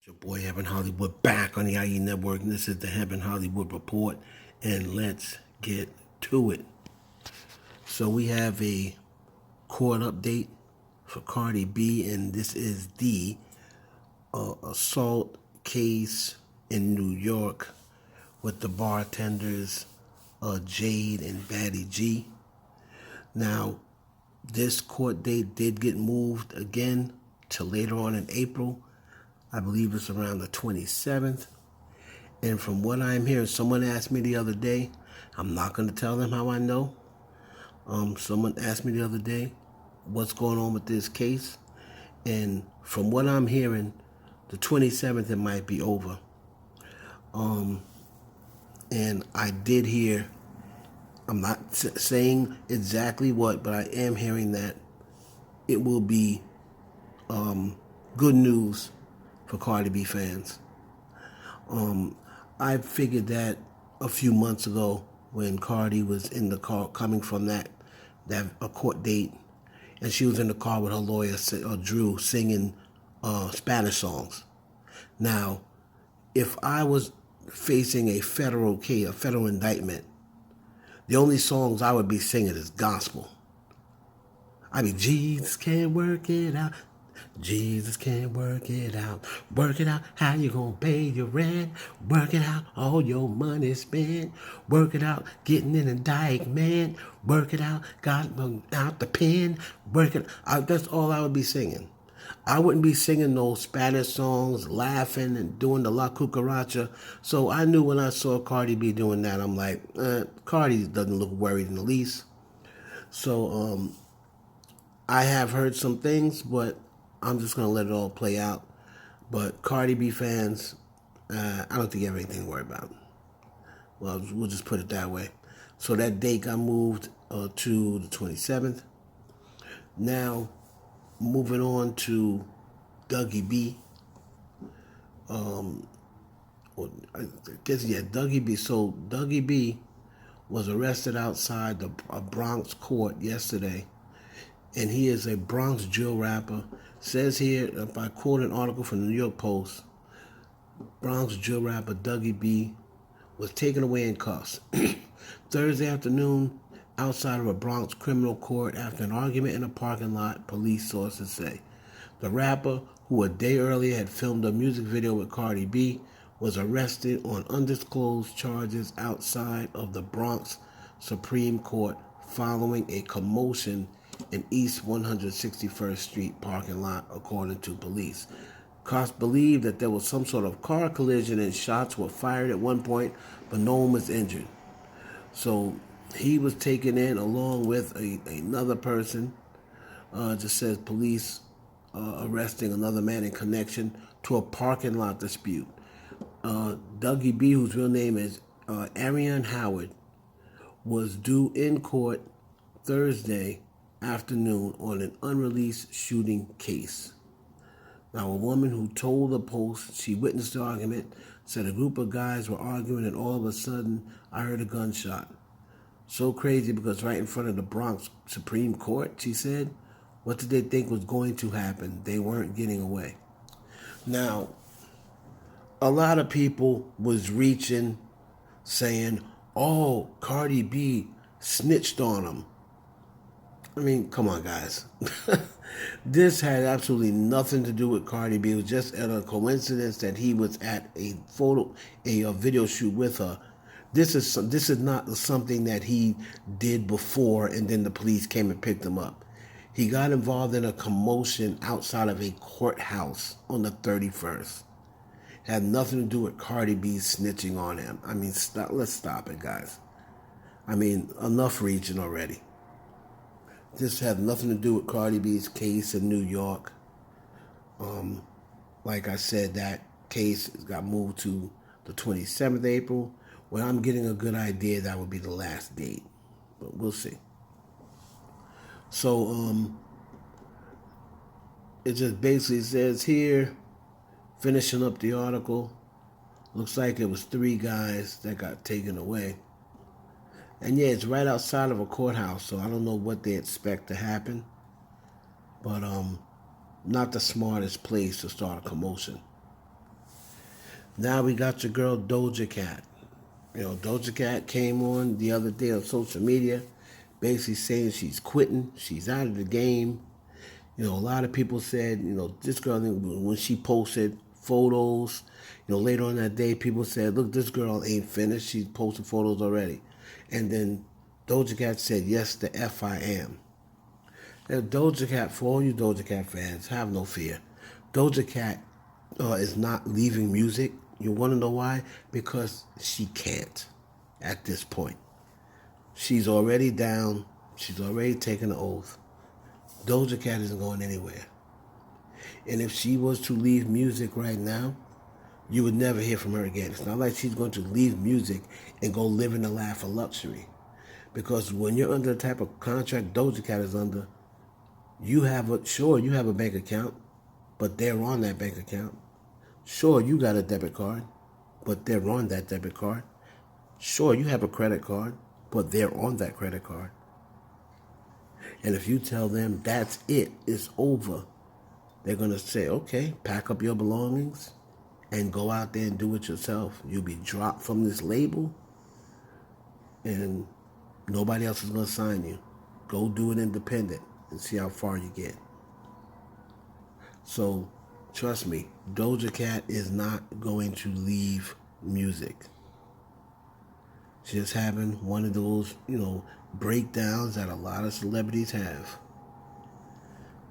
Your boy Evan Hollywood back on the IE Network, and this is the Evan Hollywood Report, and let's get to it. So we have a court update for Cardi B, and this is the assault case in New York with the bartenders Jade and Batty G. Now, this court date did get moved again to later on in April. I believe it's around the 27th. And from what I'm hearing, someone asked me the other day, I'm not going to tell them how I know. Someone asked me the other day, what's going on with this case? And from what I'm hearing, the 27th, it might be over. And I did hear, I'm not saying exactly what, but I am hearing that it will be good news for Cardi B fans. I figured that a few months ago when Cardi was in the car coming from that a court date, and she was in the car with her lawyer, Drew, singing Spanish songs. Now, if I was facing a federal case, a federal indictment, the only songs I would be singing is gospel. I mean, Jesus can't work it out. Jesus can't work it out. Work it out, how you gonna pay your rent? Work it out, all your money spent. Work it out, getting in a indictment. Work it out, got out the pen. Work it out. That's all I would be singing. I wouldn't be singing those Spanish songs, laughing and doing the La Cucaracha. So I knew when I saw Cardi B doing that, I'm like, Cardi doesn't look worried in the least. So I have heard some things, but I'm just going to let it all play out. But Cardi B fans, I don't think you have anything to worry about. Well, we'll just put it that way. So that date got moved to the 27th. Now, moving on to Dougie B. Dougie B. So Dougie B was arrested outside the Bronx court yesterday. And he is a Bronx drill rapper. Says here, if I quote an article from the New York Post, Bronx drill rapper Dougie B was taken away in cuffs Thursday afternoon outside of a Bronx criminal court after an argument in a parking lot, police sources say. The rapper, who a day earlier had filmed a music video with Cardi B, was arrested on undisclosed charges outside of the Bronx Supreme Court following a commotion in East 161st Street parking lot, according to police. Cops believe that there was some sort of car collision and shots were fired at one point, but no one was injured. So he was taken in along with another person. Just says police arresting another man in connection to a parking lot dispute. Dougie B, whose real name is Ariane Howard, was due in court Thursday afternoon on an unreleased shooting case. Now, a woman who told the Post she witnessed the argument said a group of guys were arguing and all of a sudden I heard a gunshot. So crazy because right in front of the Bronx Supreme Court, she said. What did they think was going to happen? They weren't getting away. Now, a lot of people was reaching, saying, oh, Cardi B snitched on him. I mean, come on, guys. This had absolutely nothing to do with Cardi B. It was just a coincidence that he was at a video shoot with her. This is not something that he did before and then the police came and picked him up. He got involved in a commotion outside of a courthouse on the 31st. It had nothing to do with Cardi B snitching on him. I mean, let's stop it, guys. I mean, enough reaching already. This had nothing to do with Cardi B's case in New York. Like I said, that case got moved to the 27th of April. When I'm getting a good idea, that would be the last date. But we'll see. So, it just basically says here, finishing up the article, looks like it was 3 guys that got taken away. And yeah, it's right outside of a courthouse, so I don't know what they expect to happen. But not the smartest place to start a commotion. Now we got your girl Doja Cat. Doja Cat came on the other day on social media, basically saying she's quitting, she's out of the game. A lot of people said, this girl, when she posted photos, later on that day, people said, look, this girl ain't finished. She's posting photos already. And then Doja Cat said, yes, the F I am. Now, Doja Cat, for all you Doja Cat fans, have no fear. Doja Cat is not leaving music. You want to know why? Because she can't at this point. She's already down. She's already taken an oath. Doja Cat isn't going anywhere. And if she was to leave music right now, you would never hear from her again. It's not like she's going to leave music and go live in the life of luxury. Because when you're under the type of contract Doja Cat is under, you have a bank account, but they're on that bank account. Sure, you got a debit card, but they're on that debit card. Sure, you have a credit card, but they're on that credit card. And if you tell them that's it, it's over, they're going to say, okay, pack up your belongings and go out there and do it yourself. You'll be dropped from this label and nobody else is going to sign you. Go do it independent and see how far you get. So, trust me, Doja Cat is not going to leave music. She's having one of those, breakdowns that a lot of celebrities have.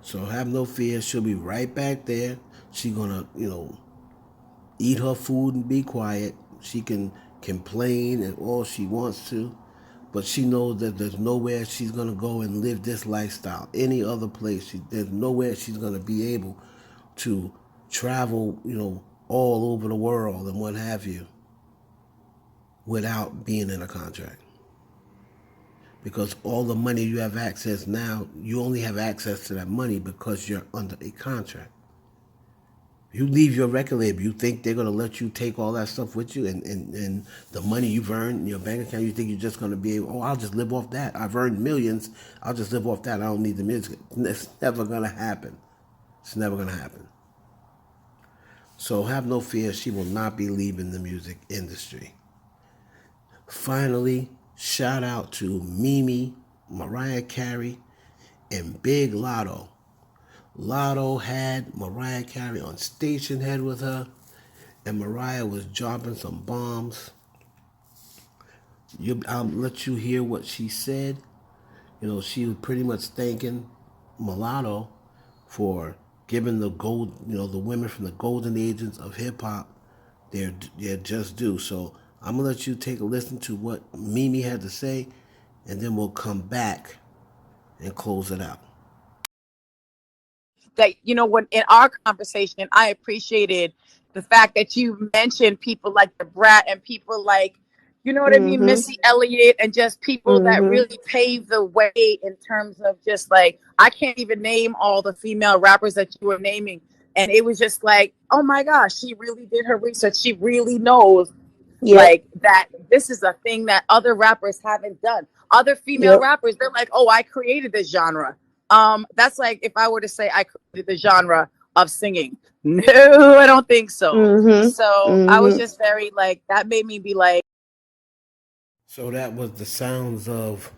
So have no fear. She'll be right back there. She's gonna, eat her food and be quiet. She can complain and all she wants to, but she knows that there's nowhere she's gonna go and live this lifestyle. Any other place, there's nowhere she's gonna be able to travel, all over the world and what have you, without being in a contract. Because all the money you have access now, you only have access to that money because you're under a contract. You leave your record label, you think they're going to let you take all that stuff with you and the money you've earned in your bank account, you think you're just going to be able, I'll just live off that. I've earned millions. I'll just live off that. I don't need the music. It's never going to happen. It's never going to happen. So have no fear. She will not be leaving the music industry. Finally, shout out to Mimi, Mariah Carey, and Big Latto. Latto had Mariah Carey on station head with her, and Mariah was dropping some bombs. I'll let you hear what she said. She was pretty much thanking Mulatto for giving the the women from the golden ages of hip hop their just due. So I'm gonna let you take a listen to what Mimi had to say, and then we'll come back and close it out. That when in our conversation I appreciated the fact that you mentioned people like the Brat and people like what I mean, Mhm. Missy Elliott, and just people that Mhm. really paved the way in terms of just like I can't even name all the female rappers that you were naming, and it was just like, oh my gosh, she really did her research. She really knows Yep. like that this is a thing that other rappers haven't done. Other female Yep. rappers, they're like, oh, I created this genre. That's like if I were to say I created the genre of singing. No, I don't think so. Mhm. So I was Mhm. just very like that made me be like, So that was the sounds of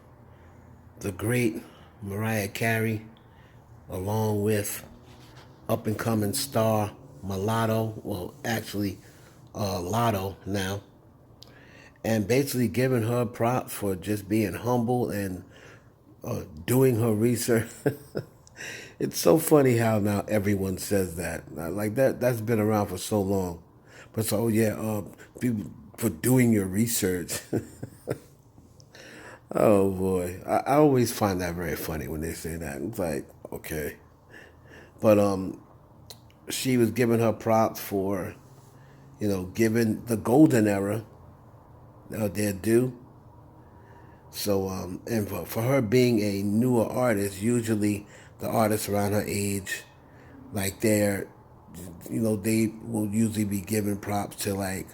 the great Mariah Carey, along with up and coming star Mulatto, well, actually, Latto now, and basically giving her props for just being humble and doing her research. It's so funny how now everyone says that. Like that's been around for so long. But so yeah, people for doing your research. Oh boy, I always find that very funny when they say that. It's like okay, but she was giving her props for giving the golden era their due. So and for her being a newer artist, usually the artists around her age, like they will usually be giving props to like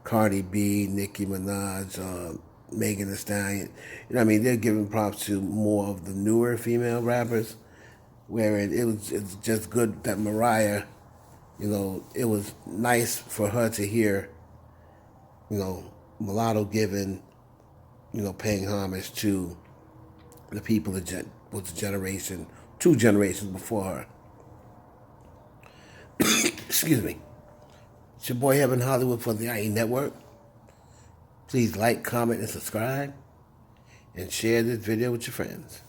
Cardi B, Nicki Minaj, Megan Thee Stallion. What I mean? They're giving props to more of the newer female rappers, where it's just good that Mariah It was nice for her to hear, Mulatto giving, paying homage to the people that was a generation, 2 generations before her. Excuse me. It's your boy Heaven Hollywood for the IE Network. Please like, comment, and subscribe, and share this video with your friends.